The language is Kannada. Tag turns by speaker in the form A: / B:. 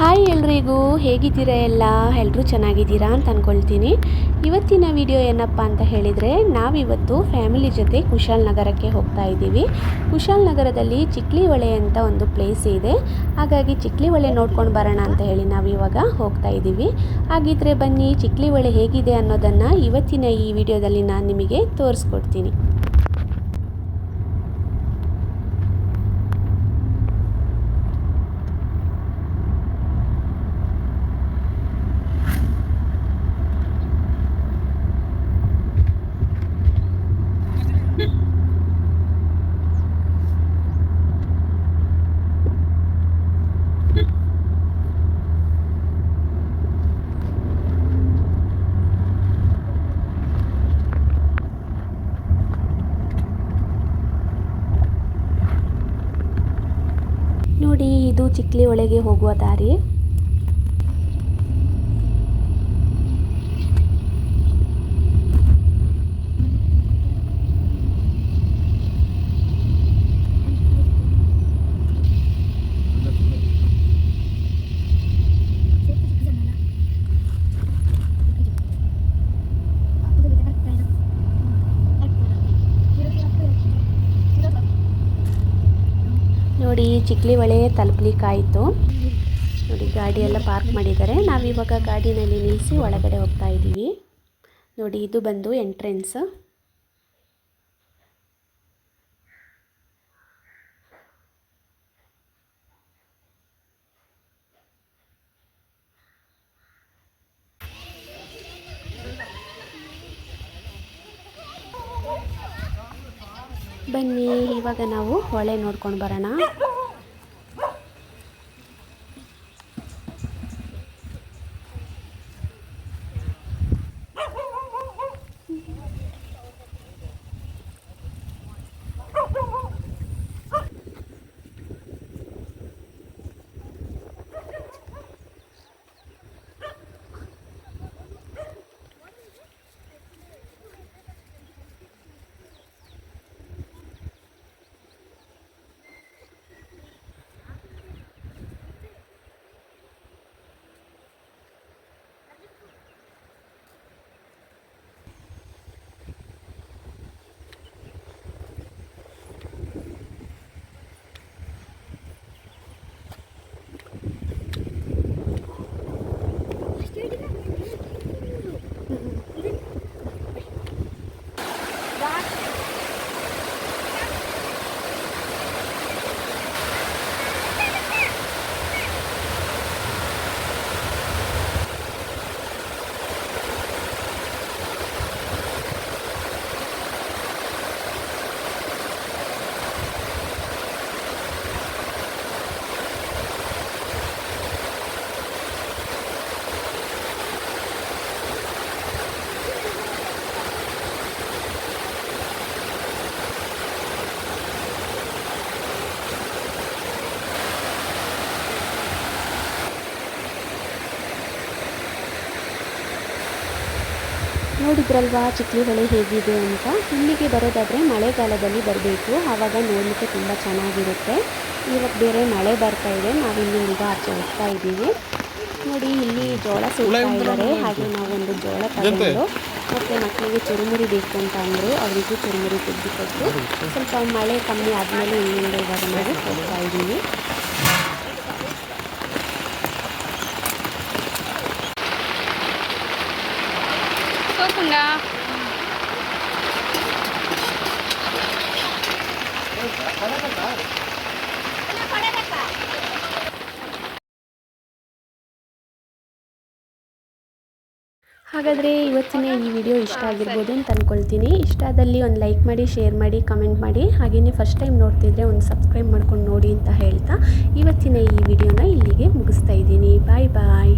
A: ಹಾಯ್ ಎಲ್ರಿಗೂ, ಹೇಗಿದ್ದೀರಾ? ಎಲ್ಲರೂ ಚೆನ್ನಾಗಿದ್ದೀರಾ ಅಂತ ಅಂದ್ಕೊಳ್ತೀನಿ. ಇವತ್ತಿನ ವಿಡಿಯೋ ಏನಪ್ಪ ಅಂತ ಹೇಳಿದರೆ, ನಾವಿವತ್ತು ಫ್ಯಾಮಿಲಿ ಜೊತೆ ಕುಶಾಲನಗರಕ್ಕೆ ಹೋಗ್ತಾ ಇದ್ದೀವಿ. ಕುಶಾಲನಗರದಲ್ಲಿ ಚಿಕ್ಲಿ ಹೊಳೆ ಅಂತ ಒಂದು ಪ್ಲೇಸ್ ಇದೆ. ಹಾಗಾಗಿ ಚಿಕ್ಲಿ ಹೊಳೆ ನೋಡ್ಕೊಂಡು ಬರೋಣ ಅಂತ ಹೇಳಿ ನಾವಿವಾಗ ಹೋಗ್ತಾ ಇದ್ದೀವಿ. ಹಾಗಿದ್ರೆ ಬನ್ನಿ, ಚಿಕ್ಲಿ ಹೊಳೆ ಹೇಗಿದೆ ಅನ್ನೋದನ್ನು ಇವತ್ತಿನ ಈ ವಿಡಿಯೋದಲ್ಲಿ ನಾನು ನಿಮಗೆ ತೋರಿಸ್ಕೊಡ್ತೀನಿ. ನೋಡಿ, ಇದು ಚಿಕ್ಲಿ ಹೊಳೆಗೆ ಹೋಗುವ ದಾರಿ. ನೋಡಿ, ಚಿಕ್ಲಿ ಹೊಳೆ ತಲುಪಲಿಕ್ಕಾಯಿತು. ನೋಡಿ, ಗಾಡಿಯೆಲ್ಲ ಪಾರ್ಕ್ ಮಾಡಿದ್ದಾರೆ. ನಾವಿವಾಗ ಗಾಡಿನಲ್ಲಿ ನಿಲ್ಲಿಸಿ ಒಳಗಡೆ ಹೋಗ್ತಾ ಇದ್ದೀವಿ. ನೋಡಿ, ಇದು ಬಂದು ಎಂಟ್ರೆನ್ಸ್. ಬನ್ನಿ, ಇವಾಗ ನಾವು ಹೊಳೆ ನೋಡ್ಕೊಂಡು ಬರೋಣ. ನೋಡಿದ್ರಲ್ವಾ ಚಿಕ್ಲಿ ಹೊಳೆ ಹೇಗಿದೆ ಅಂತ. ಇಲ್ಲಿಗೆ ಬರೋದಾದರೆ ಮಳೆಗಾಲದಲ್ಲಿ ಬರಬೇಕು, ಆವಾಗ ನೋಡಲಿಕ್ಕೆ ತುಂಬ ಚೆನ್ನಾಗಿರುತ್ತೆ. ಇವತ್ತು ಬೇರೆ ಮಳೆ ಬರ್ತಾ ಇದೆ, ನಾವಿಲ್ಲಿ ಈಗ ಆಚೆ ಹೋಗ್ತಾ ಇದ್ದೀವಿ. ನೋಡಿ, ಇಲ್ಲಿ ಜೋಳ ಸುಡ್ತಾ ಇದ್ದಾರೆ. ಹಾಗೆ ನಾವೊಂದು ಜೋಳ ತಗೊಂಡು ಮತ್ತು ಮಕ್ಕಳಿಗೆ ಚುರುಮುರಿ ಬೇಕು ಅಂತ ಅಂದರು, ಅವರಿಗೂ ಚುರುಮುರಿ ತೆಗೆದುಕೊಟ್ಟು ಸ್ವಲ್ಪ ಮಳೆ ಕಮ್ಮಿ ಆದಮೇಲೆ ಇಲ್ಲಿಂದ ಇವಾಗ ನಾವು ಹೋಗ್ತಾ ಇದ್ದೀವಿ. ಹಾಗಾದರೆ ಇವತ್ತಿನ ಈ ವಿಡಿಯೋ ಇಷ್ಟ ಆಗಿರ್ಬೋದು ಅಂತ ಅಂದ್ಕೊಳ್ತೀನಿ. ಇಷ್ಟ ಆದಲ್ಲಿ ಒಂದು ಲೈಕ್ ಮಾಡಿ, ಶೇರ್ ಮಾಡಿ, ಕಮೆಂಟ್ ಮಾಡಿ. ಹಾಗೆಯೇ ಫಸ್ಟ್ ಟೈಮ್ ನೋಡ್ತಿದ್ರೆ ಒಂದು ಸಬ್ಸ್ಕ್ರೈಬ್ ಮಾಡ್ಕೊಂಡು ನೋಡಿ ಅಂತ ಹೇಳ್ತಾ ಇವತ್ತಿನ ಈ ವಿಡಿಯೋನ ಇಲ್ಲಿಗೆ ಮುಗಿಸ್ತಾ ಇದ್ದೀನಿ. ಬಾಯ್ ಬಾಯ್.